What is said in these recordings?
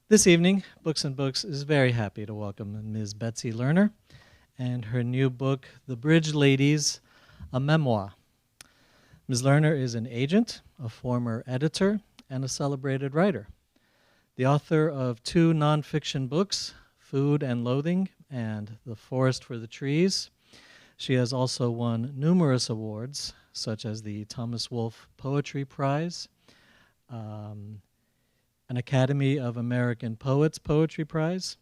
This evening, Books and Books is very happy to welcome Ms. Betsy Lerner and her new book, The Bridge Ladies, a Memoir. Ms. Lerner is an agent, a former editor, and a celebrated writer. The author of two nonfiction books, Food and Loathing and The Forest for the Trees. She has also won numerous awards, such as the Thomas Wolfe Poetry Prize, an Academy of American Poets Poetry Prize,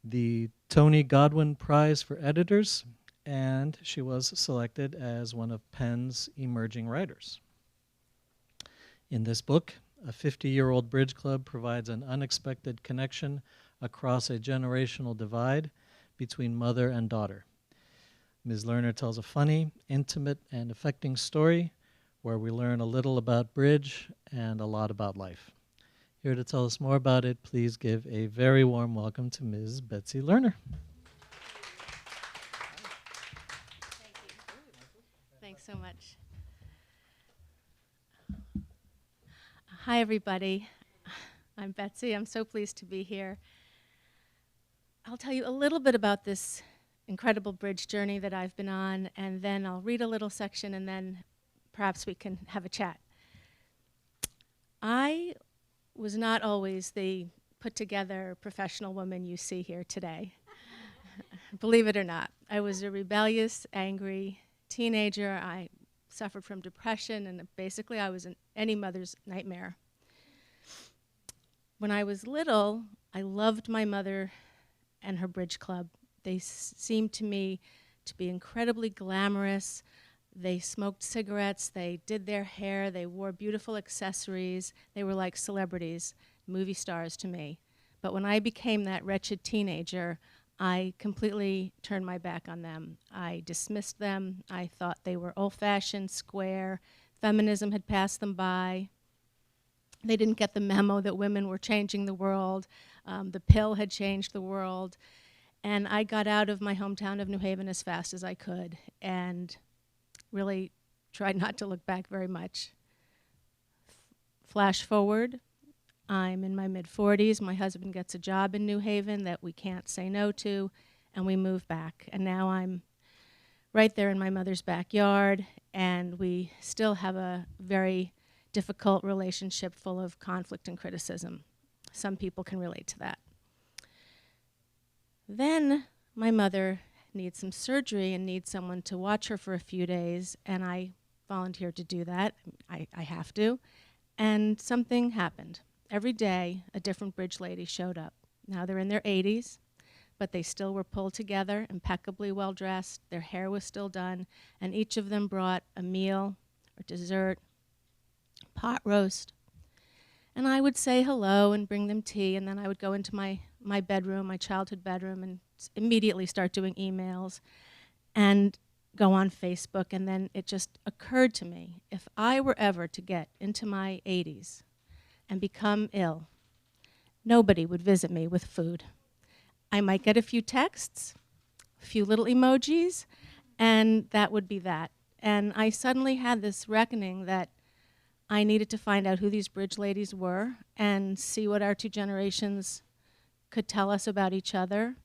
the Tony Godwin Prize for Editors, and she was selected as one of Penn's emerging writers. In this book, a 50-year-old bridge club provides an unexpected connection across a generational divide between mother and daughter. Ms. Lerner tells a funny, intimate, and affecting story where we learn a little about bridge and a lot about life. Here to tell us more about it, please give a very warm welcome to Ms. Betsy Lerner. Thank you. Thanks so much. Hi, everybody. I'm Betsy. I'm so pleased to be here. I'll tell you a little bit about this incredible bridge journey that I've been on, and then I'll read a little section, and then perhaps we can have a chat. I was not always the put-together professional woman you see here today. Believe it or not. I was a rebellious, angry teenager. I suffered from depression, and basically I was any mother's nightmare. When I was little, I loved my mother and her bridge club. They seemed to me to be incredibly glamorous. They smoked cigarettes, they did their hair, they wore beautiful accessories. They were like celebrities, movie stars to me. But when I became that wretched teenager, I completely turned my back on them. I dismissed them. I thought they were old-fashioned, square. Feminism had passed them by. They didn't get the memo that women were changing the world. The pill had changed the world. And I got out of my hometown of New Haven as fast as I could and really tried not to look back very much. Flash forward, I'm in my mid-40s. My husband gets a job in New Haven that we can't say no to, and we move back. And now I'm right there in my mother's backyard, and we still have a very difficult relationship full of conflict and criticism. Some people can relate to that. Then my mother needs some surgery and needs someone to watch her for a few days, and I volunteered to do that. I have to. And something happened. Every day, a different bridge lady showed up. Now they're in their 80s, but they still were pulled together, impeccably well-dressed. Their hair was still done, and each of them brought a meal or dessert, pot roast. And I would say hello and bring them tea, and then I would go into my bedroom, my childhood bedroom, and immediately start doing emails and go on Facebook. And then it just occurred to me, if I were ever to get into my 80s and become ill, nobody would visit me with food. I might get a few texts, a few little emojis, and that would be that. And I suddenly had this reckoning that I needed to find out who these bridge ladies were and see what our two generations could tell us about each other.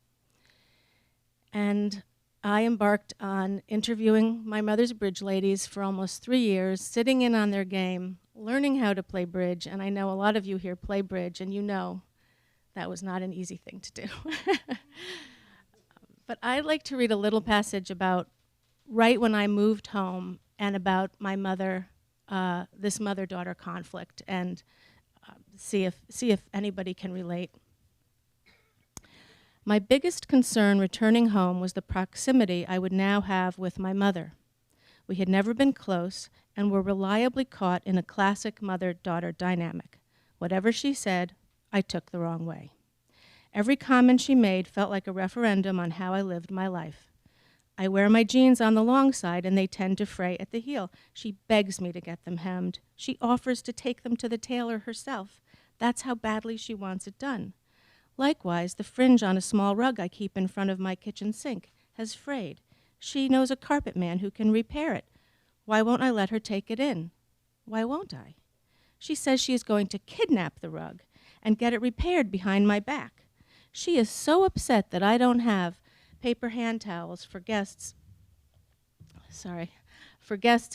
And I embarked on interviewing my mother's bridge ladies for almost 3 years, sitting in on their game, learning how to play bridge. And I know a lot of you here play bridge, and you know that was not an easy thing to do. But I'd like to read a little passage about right when I moved home and about my mother, this mother-daughter conflict, and see if anybody can relate. My biggest concern returning home was the proximity I would now have with my mother. We had never been close and were reliably caught in a classic mother-daughter dynamic. Whatever she said, I took the wrong way. Every comment she made felt like a referendum on how I lived my life. I wear my jeans on the long side and they tend to fray at the heel. She begs me to get them hemmed. She offers to take them to the tailor herself. That's how badly she wants it done. Likewise, the fringe on a small rug I keep in front of my kitchen sink has frayed. She knows a carpet man who can repair it. Why won't I let her take it in? Why won't I? She says she is going to kidnap the rug, and get it repaired behind my back. She is so upset that I don't have paper hand towels for guests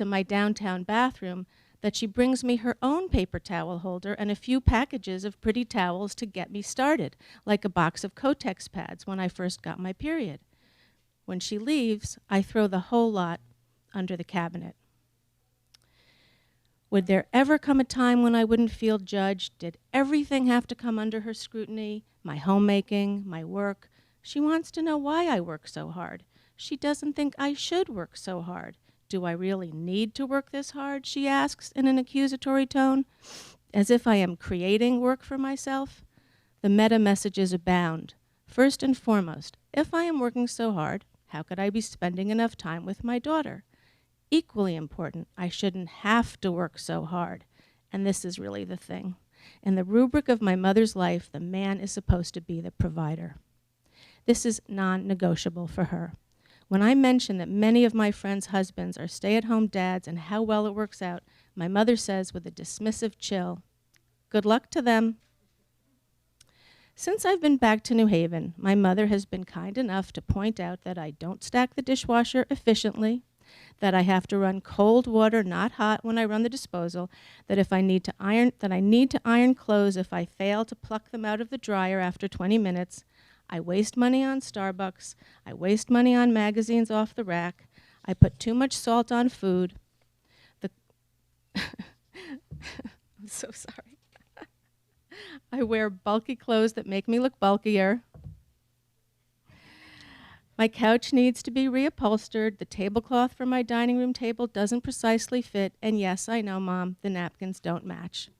in my downtown bathroom that she brings me her own paper towel holder and a few packages of pretty towels to get me started, like a box of Kotex pads when I first got my period. When she leaves, I throw the whole lot under the cabinet. Would there ever come a time when I wouldn't feel judged? Did everything have to come under her scrutiny? My homemaking, my work? She wants to know why I work so hard. She doesn't think I should work so hard. Do I really need to work this hard? She asks in an accusatory tone, as if I am creating work for myself. The meta messages abound. First and foremost, if I am working so hard, how could I be spending enough time with my daughter? Equally important, I shouldn't have to work so hard. And this is really the thing. In the rubric of my mother's life, the man is supposed to be the provider. This is non-negotiable for her. When I mention that many of my friends' husbands are stay-at-home dads and how well it works out, my mother says with a dismissive chill, "Good luck to them." Since I've been back to New Haven, my mother has been kind enough to point out that I don't stack the dishwasher efficiently, that I have to run cold water, not hot, when I run the disposal, that I need to iron clothes if I fail to pluck them out of the dryer after 20 minutes. I waste money on Starbucks. I waste money on magazines off the rack. I put too much salt on food. I'm so sorry. I wear bulky clothes that make me look bulkier. My couch needs to be reupholstered. The tablecloth for my dining room table doesn't precisely fit. And yes, I know, Mom, the napkins don't match.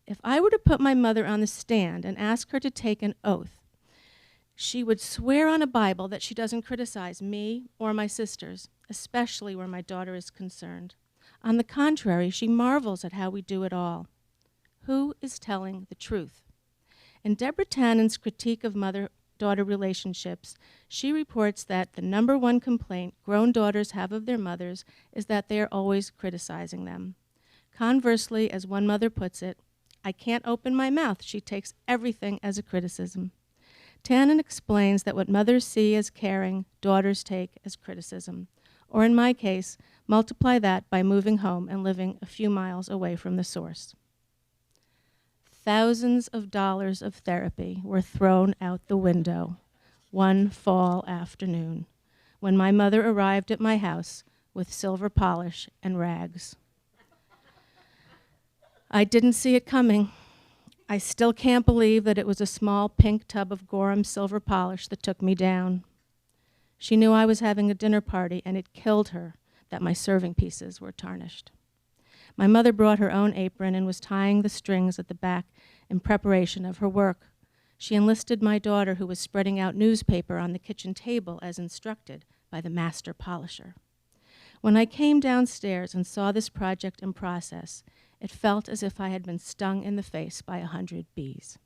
If I were to put my mother on the stand and ask her to take an oath, she would swear on a Bible that she doesn't criticize me or my sisters, especially where my daughter is concerned. On the contrary, she marvels at how we do it all. Who is telling the truth? In Deborah Tannen's critique of mother-daughter relationships, she reports that the number one complaint grown daughters have of their mothers is that they are always criticizing them. Conversely, as one mother puts it, "I can't open my mouth. She takes everything as a criticism." Tannen explains that what mothers see as caring, daughters take as criticism. Or in my case, multiply that by moving home and living a few miles away from the source. Thousands of dollars of therapy were thrown out the window one fall afternoon when my mother arrived at my house with silver polish and rags. I didn't see it coming. I still can't believe that it was a small pink tub of Gorham silver polish that took me down. She knew I was having a dinner party, and it killed her that my serving pieces were tarnished. My mother brought her own apron and was tying the strings at the back in preparation of her work. She enlisted my daughter, who was spreading out newspaper on the kitchen table as instructed by the master polisher. When I came downstairs and saw this project in process, it felt as if I had been stung in the face by 100 bees.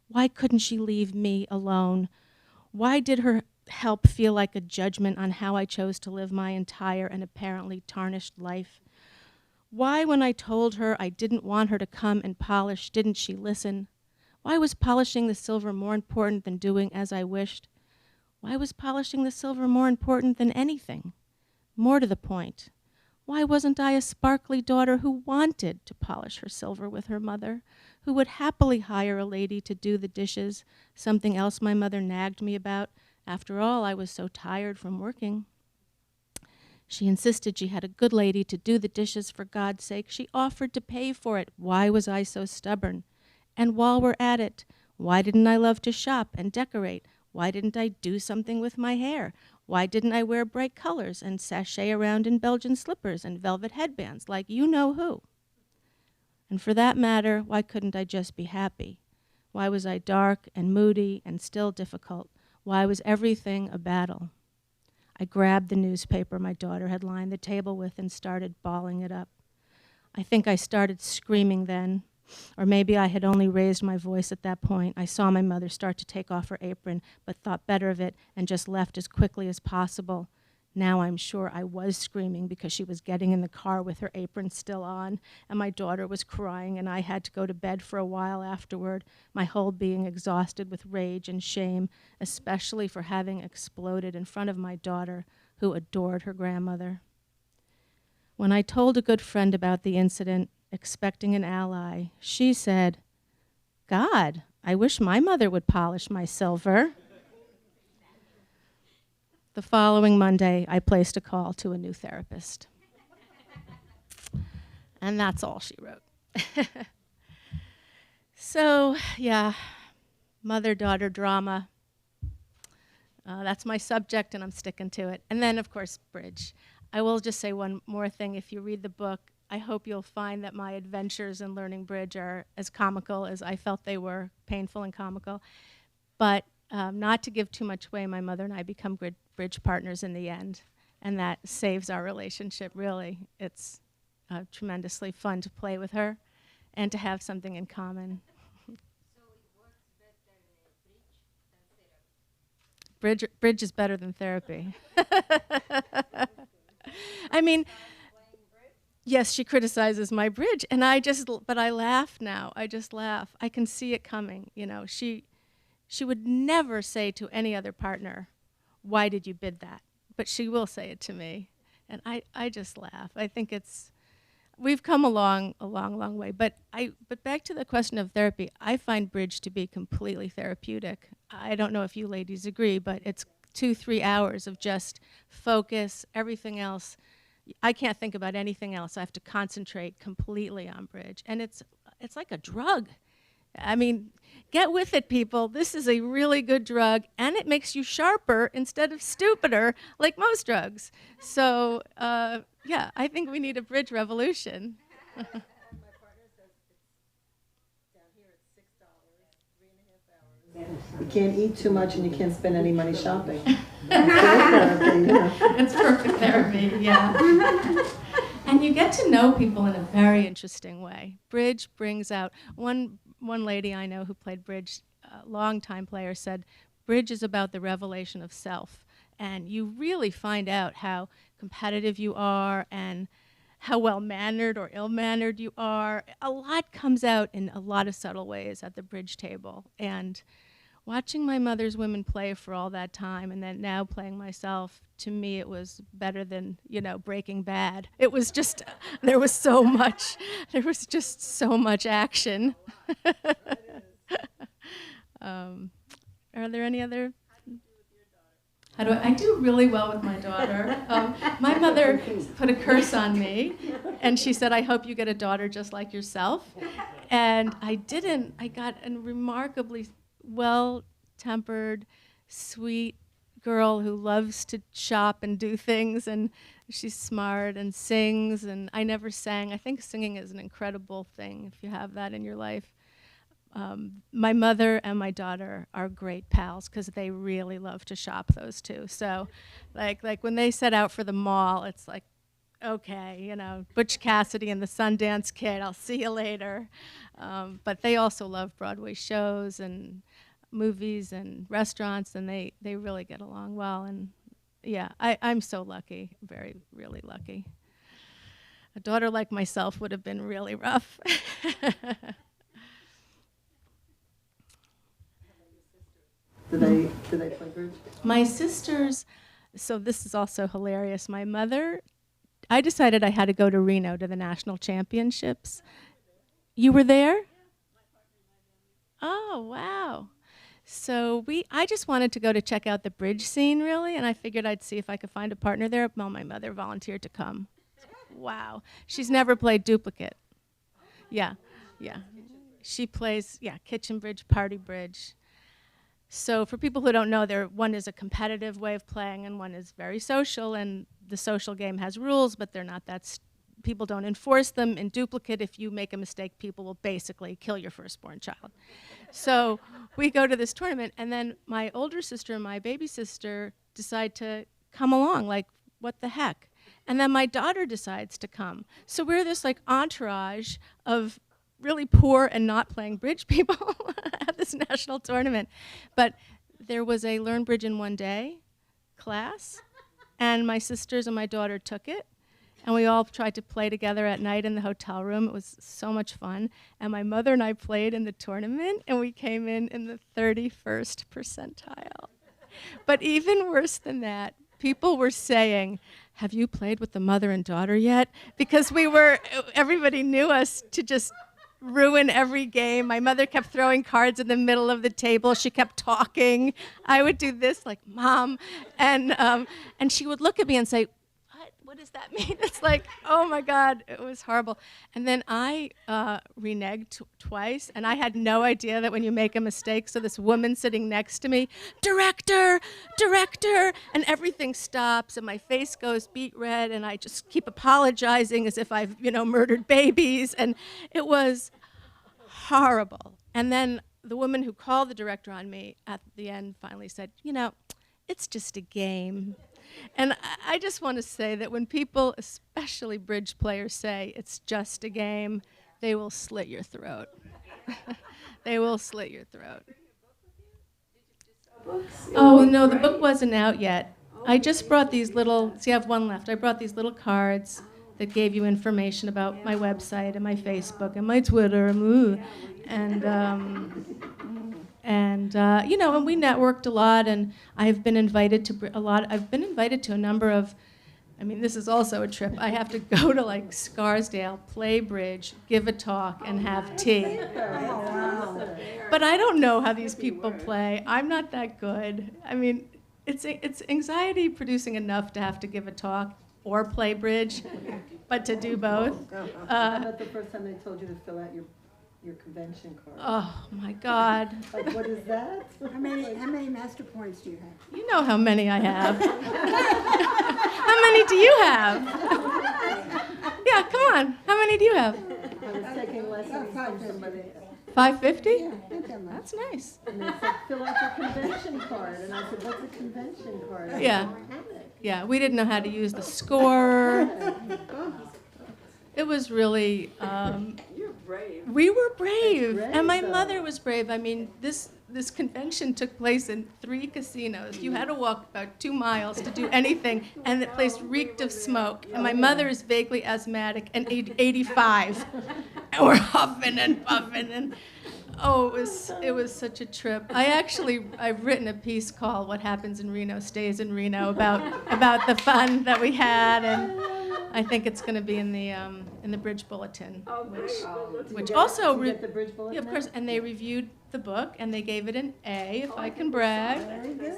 Why couldn't she leave me alone? Why did her help feel like a judgment on how I chose to live my entire and apparently tarnished life? Why, when I told her I didn't want her to come and polish, didn't she listen? Why was polishing the silver more important than doing as I wished? Why was polishing the silver more important than anything? More to the point, why wasn't I a sparkly daughter who wanted to polish her silver with her mother, who would happily hire a lady to do the dishes, something else my mother nagged me about? After all, I was so tired from working. She insisted she had a good lady to do the dishes for God's sake. She offered to pay for it. Why was I so stubborn? And while we're at it, why didn't I love to shop and decorate? Why didn't I do something with my hair? Why didn't I wear bright colors and sashay around in Belgian slippers and velvet headbands like you know who? And for that matter, why couldn't I just be happy? Why was I dark and moody and still difficult? Why was everything a battle? I grabbed the newspaper my daughter had lined the table with and started balling it up. I think I started screaming then, or maybe I had only raised my voice at that point. I saw my mother start to take off her apron, but thought better of it and just left as quickly as possible. Now I'm sure I was screaming because she was getting in the car with her apron still on, and my daughter was crying, and I had to go to bed for a while afterward, my whole being exhausted with rage and shame, especially for having exploded in front of my daughter, who adored her grandmother. When I told a good friend about the incident, expecting an ally, she said, "God, I wish my mother would polish my silver." The following Monday, I placed a call to a new therapist. And that's all she wrote. So, yeah, mother-daughter drama. That's my subject, and I'm sticking to it. And then, of course, bridge. I will just say one more thing. If you read the book, I hope you'll find that my adventures in learning bridge are as comical as I felt they were, painful and comical. But not to give too much away, my mother and I become bridge partners in the end, and that saves our relationship, really. It's tremendously fun to play with her and to have something in common. So it works better bridge than therapy. Bridge is better than therapy. I mean, yes, she criticizes my bridge, and but I laugh now. I just laugh. I can see it coming. You know, she would never say to any other partner, "Why did you bid that?" But she will say it to me, and I just laugh. I think we've come a long way. But back to the question of therapy, I find bridge to be completely therapeutic. I don't know if you ladies agree, but it's 2-3 hours of just focus, everything else. I can't think about anything else. I have to concentrate completely on bridge. And it's like a drug. I mean, get with it, people. This is a really good drug, and it makes you sharper instead of stupider, like most drugs. So, yeah, I think we need a bridge revolution. My partner says it's down here it's $6, 3.5 hours. You can't eat too much and you can't spend any money shopping. Therapy, yeah. It's perfect therapy, yeah. And you get to know people in a very interesting way. Bridge brings out, one lady I know who played bridge, a long-time player, said, bridge is about the revelation of self. And you really find out how competitive you are and how well-mannered or ill-mannered you are. A lot comes out in a lot of subtle ways at the bridge table. And watching my mother's women play for all that time and then now playing myself, to me it was better than, Breaking Bad. It was just, there was just so much action. Are there any other? I do really well with my daughter. My mother put a curse on me, and she said, "I hope you get a daughter just like yourself." And I didn't. I got a remarkably well-tempered, sweet girl who loves to shop and do things, and she's smart and sings, and I never sang. I think singing is an incredible thing if you have that in your life. My mother and my daughter are great pals because they really love to shop, those two. So like when they set out for the mall, it's like, okay, Butch Cassidy and the Sundance Kid, I'll see you later. But they also love Broadway shows and movies and restaurants, and they really get along well. And yeah, I'm so lucky, really lucky. A daughter like myself would have been really rough. Do they play bridge? My sisters, so this is also hilarious. My mother, I decided I had to go to Reno to the national championships. You were there? Oh, wow. So I just wanted to go to check out the bridge scene, really, and I figured I'd see if I could find a partner there. Well, my mother volunteered to come. Wow. She's never played duplicate. Yeah. She plays, kitchen bridge, party bridge. So for people who don't know, one is a competitive way of playing and one is very social, and the social game has rules, but they're not people don't enforce them. In duplicate, if you make a mistake, people will basically kill your firstborn child. So we go to this tournament, and then my older sister and my baby sister decide to come along, like, what the heck? And then my daughter decides to come. So we're this entourage of really poor and not playing bridge people at this national tournament. But there was a Learn Bridge in One Day class, and my sisters and my daughter took it. And we all tried to play together at night in the hotel room. It was so much fun. And my mother and I played in the tournament, and we came in the 31st percentile. But even worse than that, people were saying, have you played with the mother and daughter yet? Because everybody knew us to just ruin every game. My mother kept throwing cards in the middle of the table. She kept talking. I would do this like, Mom. And she would look at me and say, what does that mean? It's like, oh my God, it was horrible. And then I reneged twice, and I had no idea that when you make a mistake, so this woman sitting next to me, director, and everything stops, and my face goes beet red, and I just keep apologizing as if I've, murdered babies, and it was horrible. And then the woman who called the director on me at the end finally said, it's just a game. And I just want to say that when people, especially bridge players, say it's just a game, they will slit your throat. They will slit your throat. Oh, no, the book wasn't out yet. I just brought these little, see, I have one left. I brought these little cards that gave you information about my website and my Facebook and my Twitter and we networked a lot, and I've been invited to I've been invited to a number of, this is also a trip. I have to go to like Scarsdale, play bridge, give a talk, and have tea. But I don't know how these people play. I'm not that good. It's anxiety producing enough to have to give a talk or play bridge, but to do both. How about the first time they told you to fill out your convention card? Oh my God. Like, what is that? How many master points do you have? You know how many I have. How many do you have? Yeah, come on. How many do you have? I was taking lessons from somebody. 550? Yeah, not that much. That's nice. And they said, fill out your convention card. And I said, what's a convention card? I Yeah. don't have it. Yeah, we didn't know how to use the score. It was really, You're brave. we were brave. That's great, And my though. mother was brave. This convention took place in 3 casinos. You had to walk about 2 miles to do anything, and the place reeked of smoke. And my mother is vaguely asthmatic and 85. And we're huffing and puffing, and it was such a trip. I've written a piece called "What Happens in Reno Stays in Reno" about the fun that we had, and I think it's going to be in the Bridge Bulletin, which also Did you get the bridge bulletin? yeah, of course, and they reviewed the book and they gave it an A, if I can brag. Very good.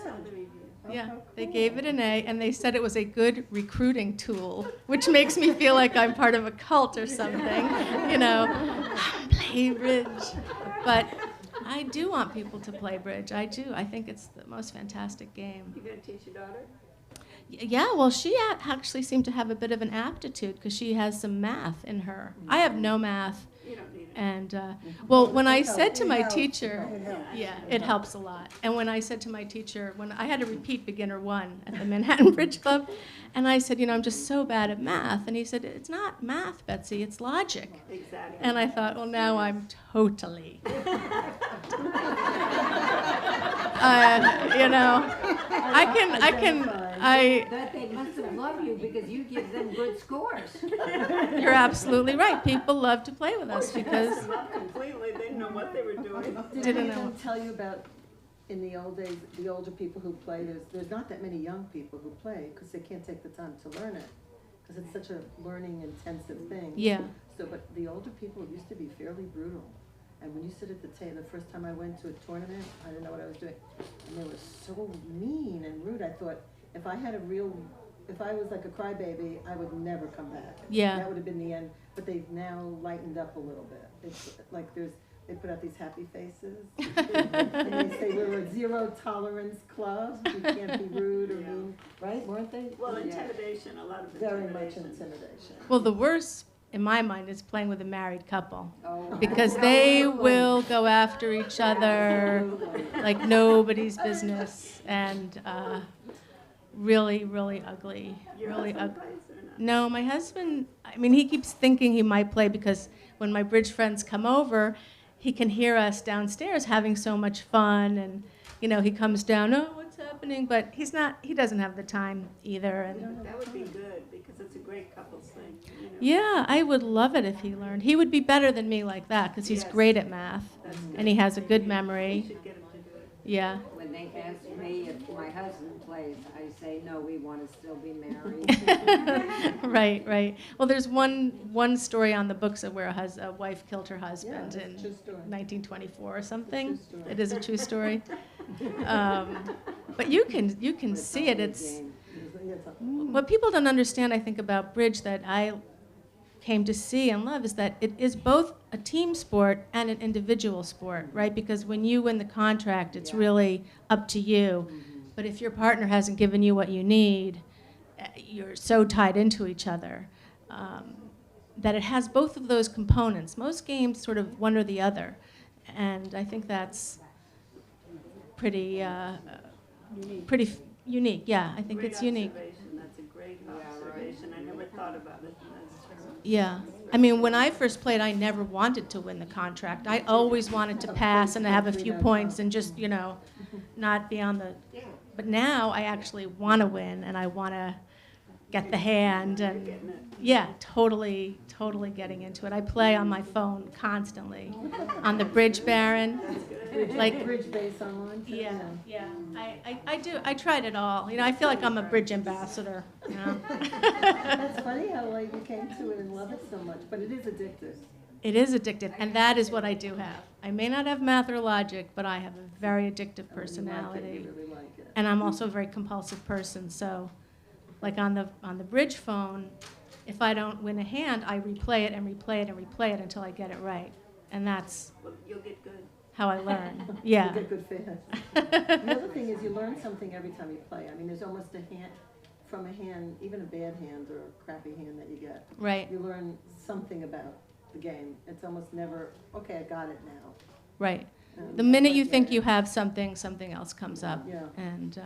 Yeah, they gave it an A, and they said it was a good recruiting tool, which makes me feel like I'm part of a cult or something, play bridge. But I do want people to play bridge. I do. I think it's the most fantastic game. You gonna teach your daughter? Yeah, well, she actually seemed to have a bit of an aptitude because she has some math in her. I have no math. You don't need it. And, when I said to my helps. teacher, It helps. yeah, it helps a lot. And when I said to my teacher, when I had to repeat beginner 1 at the Manhattan Bridge Club, and I said, I'm just so bad at math. And he said, it's not math, Betsy, it's logic. Exactly. And I thought, well, now I'm totally. But they must have loved you because you give them good scores. You're absolutely right. People love to play with us because Not completely, they didn't know what they were doing. Did Didn't I know. even tell you about, in the old days, the older people who play, there's not that many young people who play because they can't take the time to learn it because it's such a learning intensive thing. yeah. So, but the older people used to be fairly brutal. And when you sit at the table, the first time I went to a tournament, I didn't know what I was doing. And they were so mean and rude. I thought, if I was like a crybaby, I would never come back. Yeah. That would have been the end. But they've now lightened up a little bit. It's like they put out these happy faces. And they say we're a zero tolerance club. You can't be rude or mean, right? Weren't they? Well, Yeah. intimidation, a lot of Very much intimidation. intimidation. Well, the worst, in my mind, is playing with a married couple. Oh. Because they will go after each other like nobody's business, and really, really ugly. Your Really husband ugly. plays or not? No, my husband, he keeps thinking he might play because when my bridge friends come over, he can hear us downstairs having so much fun, and, he comes down, oh, what's happening? happening, but he doesn't have the time either. And That would be good, because it's a great couples thing, you know. yeah, I would love it if he learned. He would be better than me like that, because he's Yes. great at math, That's good. and he has a good We memory. should get him to do it. Yeah. When they ask me if my husband plays, I say, no, we want to still be married. Right. Well, there's one story on the books of where a wife killed her husband Yeah, in it's a true story. 1924 or something. True story. It is a true story. But you can see it. It's what people don't understand, I think, about bridge that I came to see and love is that it is both a team sport and an individual sport, right? Because when you win the contract, it's really up to you. But if your partner hasn't given you what you need, you're so tied into each other that it has both of those components. Most games sort of one or the other, and I think that's pretty unique. Yeah, I think Great it's unique. observation. That's a great observation. I never thought about it. That's true. Yeah. I mean, when I first played, I never wanted to win the contract. I always wanted to pass and have a few points and just, not be on the. But now I actually want to win and I want to get the hand and yeah, totally getting into it. I play on my phone constantly on the Bridge Baron. Like Bridge base online. too, yeah. I do. I tried it all. I feel like I'm a bridge ambassador. That's funny how you came to it and love it so much, but it is addictive. It is addictive, and that is what I do have. I may not have math or logic, but I have a very addictive personality, You really like it. and I'm also a very compulsive person. So, like on the bridge phone, if I don't win a hand, I replay it and replay it and replay it until I get it right, and that's Well, you'll get good. how I learn. You Yeah. get good fast. The other thing is you learn something every time you play. I mean, there's almost a hand, from a hand, even a bad hand or a crappy hand that you get, Right. you learn something about the game. It's almost never, okay, I got it now. Right. And The minute but you think yeah. you have something, something else comes up, Yeah. and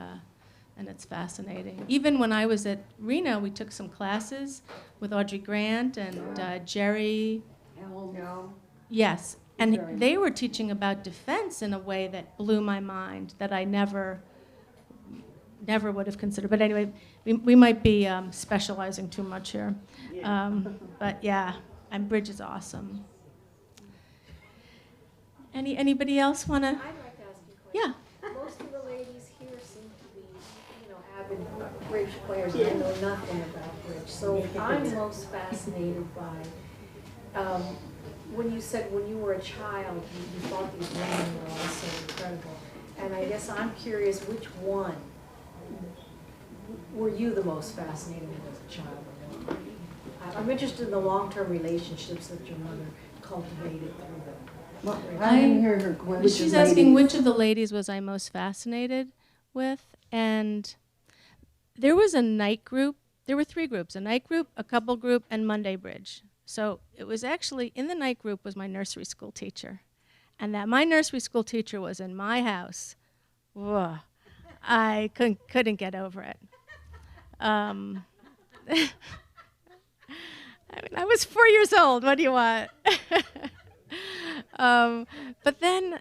it's fascinating. Even when I was at Reno, we took some classes with Audrey Grant and Jerry. No. Yes, Very and they were teaching about defense in a way that blew my mind that I never would have considered. But anyway, we might be specializing too much here. Yeah. But yeah, and bridge is awesome. Anybody else want to? I'd like to ask you a question. Yeah. Most of the ladies here seem to be, avid bridge players, and I know nothing about bridge. So I'm most fascinated by, when you said when you were a child, you thought these women were all so incredible. And I guess I'm curious, which one were you the most fascinated with as a child? I'm interested in the long-term relationships that your mother cultivated through them. Well, I didn't hear her question. She's asking which of the ladies was I most fascinated with, and there was a night group. There were 3 groups: a night group, a couple group, and Monday bridge. So it was actually in the night group was my nursery school teacher, and that my nursery school teacher was in my house. Whoa, I couldn't get over it. I mean, I was 4 years old. What do you want? But then,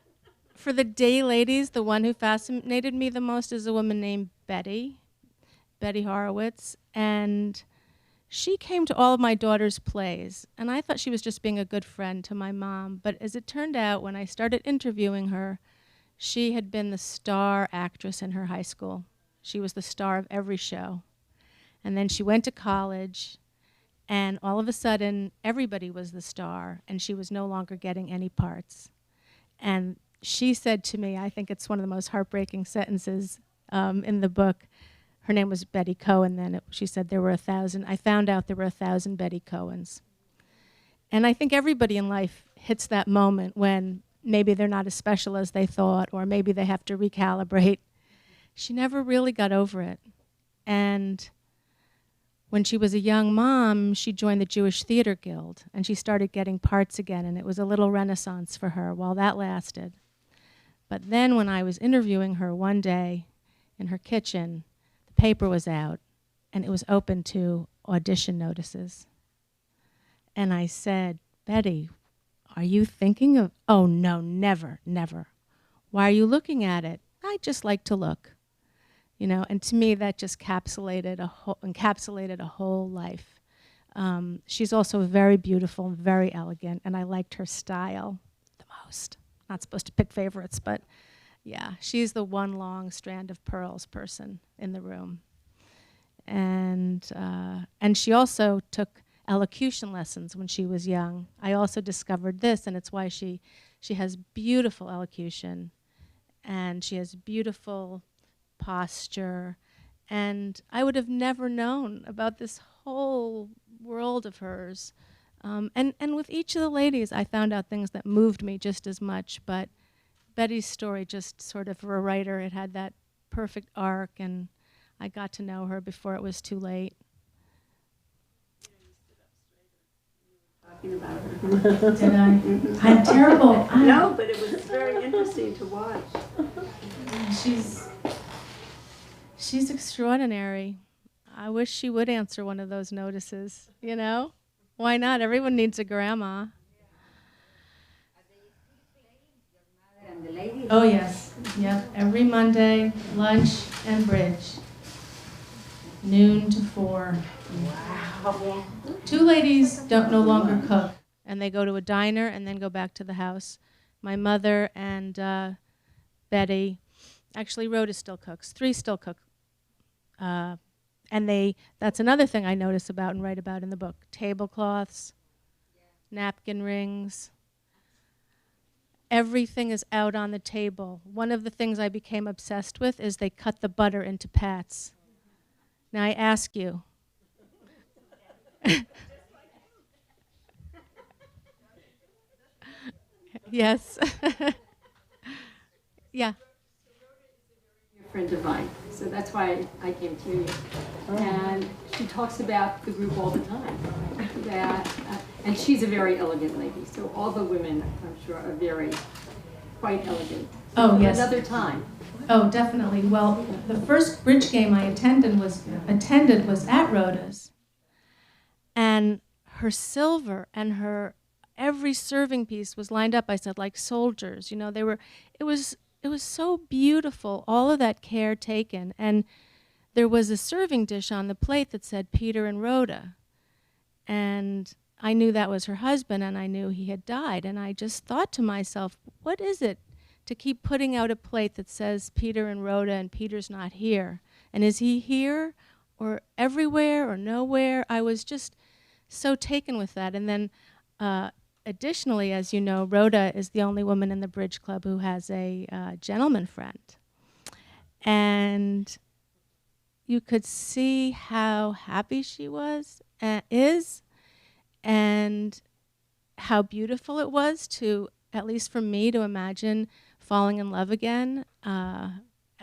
for the day ladies, the one who fascinated me the most is a woman named Betty Horowitz, and she came to all of my daughter's plays, and I thought she was just being a good friend to my mom. But as it turned out, when I started interviewing her, she had been the star actress in her high school. She was the star of every show. And then she went to college, and all of a sudden, everybody was the star, and she was no longer getting any parts. And she said to me, I think it's one of the most heartbreaking sentences in the book. Her name was Betty Cohen then. She said there were 1,000. I found out there were 1,000 Betty Cohens. And I think everybody in life hits that moment when maybe they're not as special as they thought, or maybe they have to recalibrate. She never really got over it. And when she was a young mom, she joined the Jewish Theater Guild, and she started getting parts again, and it was a little renaissance for her while that lasted. But then when I was interviewing her one day in her kitchen, the paper was out, and it was open to audition notices. And I said, Betty, are you thinking of, oh no, never, never. Why are you looking at it? I just like to look. And to me that just encapsulated a whole life. She's also very beautiful and very elegant, and I liked her style the most. Not supposed to pick favorites, but yeah, she's the one long strand of pearls person in the room. And she also took elocution lessons when she was young. I also discovered this, and it's why she has beautiful elocution, and she has beautiful posture. And I would have never known about this whole world of hers. And with each of the ladies, I found out things that moved me just as much. But Betty's story, just sort of for a writer, it had that perfect arc, and I got to know her before it was too late. Talking about her. Did I? I'm terrible. No, but it was very interesting to watch. She's extraordinary. I wish she would answer one of those notices, Why not? Everyone needs a grandma. And the ladies. Oh, yes. Yep. Every Monday, lunch and bridge. Noon to 4. Wow. 2 ladies no longer cook, and they go to a diner and then go back to the house. My mother and Betty, actually Rhoda still cooks. 3 still cook. And that's another thing I notice about and write about in the book. Tablecloths, napkin rings. Everything is out on the table. One of the things I became obsessed with is they cut the butter into pats. Now I ask you. Yes. Yeah. A friend of mine, so that's why I came to you. And she talks about the group all the time. And she's a very elegant lady, so all the women, I'm sure, are quite elegant. Oh, yes. Another time. Oh, definitely. Well, the first bridge game I attended was at Rhoda's, and her silver and her every serving piece was lined up. I said like soldiers. They were. It was so beautiful. All of that care taken, and there was a serving dish on the plate that said Peter and Rhoda, and I knew that was her husband, and I knew he had died, and I just thought to myself, what is it to keep putting out a plate that says Peter and Rhoda and Peter's not here? And is he here or everywhere or nowhere? I was just so taken with that. And then additionally, as you know, Rhoda is the only woman in the Bridge Club who has a gentleman friend. And you could see how happy she is, and how beautiful it was to, at least for me, to imagine falling in love again,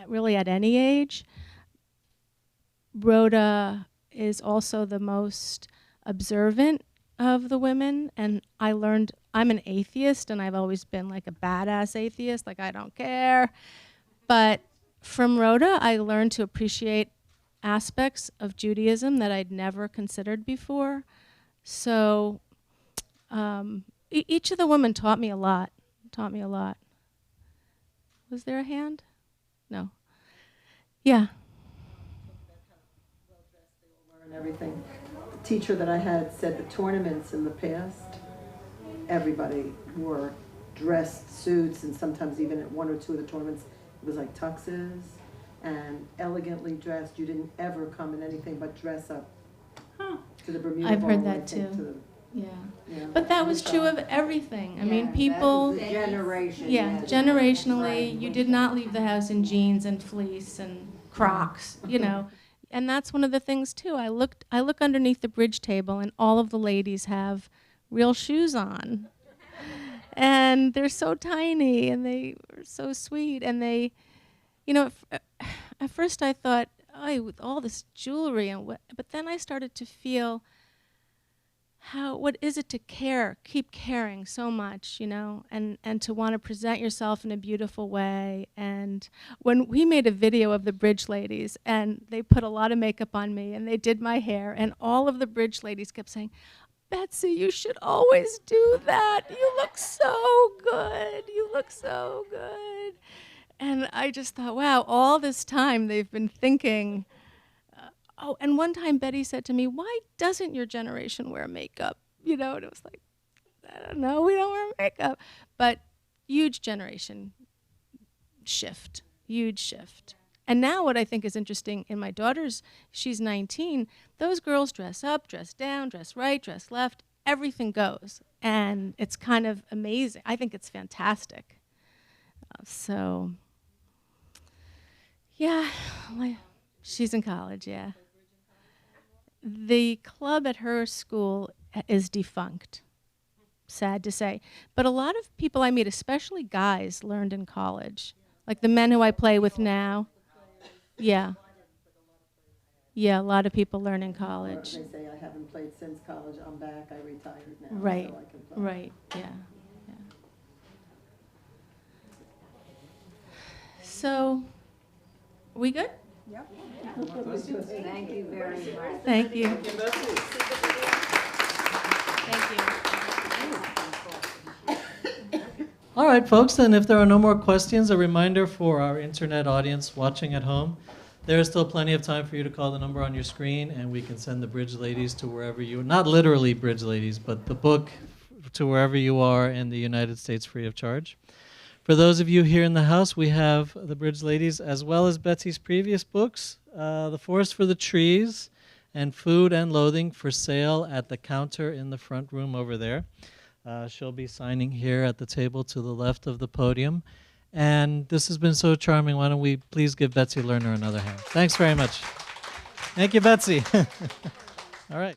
really at any age. Rhoda is also the most observant of the women, and I learned, I'm an atheist, and I've always been like a badass atheist, like I don't care. But from Rhoda, I learned to appreciate aspects of Judaism that I'd never considered before. So each of the women taught me a lot. Was there a hand? No. Yeah. And everything. The teacher that I had said the tournaments in the past, everybody wore dressed suits, and sometimes even at 1 or 2 of the tournaments, it was like tuxes and elegantly dressed. You didn't ever come in anything but dress up to the Bermuda I've Bowl, heard I that think, too. Yeah. Yeah. But that was true of everything. I mean, Yeah, people, that was the generation. yeah, that- generationally, Right. you did not leave the house in jeans and fleece and Crocs, And that's one of the things too. I look underneath the bridge table, and all of the ladies have real shoes on. And they're so tiny, and they are so sweet, and they, at first I thought, oh, with all this jewelry but then I started to feel what is it to keep caring so much, and to want to present yourself in a beautiful way. And when we made a video of the bridge ladies, and they put a lot of makeup on me, and they did my hair, and all of the bridge ladies kept saying, Betsy, you should always do that. You look so good. And I just thought, wow, all this time they've been thinking. Oh, and one time Betty said to me, "Why doesn't your generation wear makeup?" You know, and it was like, I don't know, we don't wear makeup. But huge generation shift, huge shift. And now what I think is interesting in my daughter's, she's 19, those girls dress up, dress down, dress right, dress left, everything goes. And it's kind of amazing. I think it's fantastic. So, yeah, she's in college, yeah. The club at her school is defunct, sad to say. But a lot of people I meet, especially guys, learned in college. Like the men who I play with now. Yeah. Yeah, a lot of people learn in college. They say, I haven't played since college, I'm back, I retired now, Right, so I can play. right, yeah. So, we good? Thank you very much. Thank you. Thank you, Betsy. Thank you. All right, folks, then if there are no more questions, a reminder for our internet audience watching at home, there is still plenty of time for you to call the number on your screen, and we can send the Bridge Ladies to wherever you, not literally Bridge Ladies, but the book to wherever you are in the United States free of charge. For those of you here in the house, we have the Bridge Ladies, as well as Betsy's previous books, The Forest for the Trees, and Food and Loathing for sale at the counter in the front room over there. She'll be signing here at the table to the left of the podium. And this has been so charming. Why don't we please give Betsy Lerner another hand? Thanks very much. Thank you, Betsy. All right.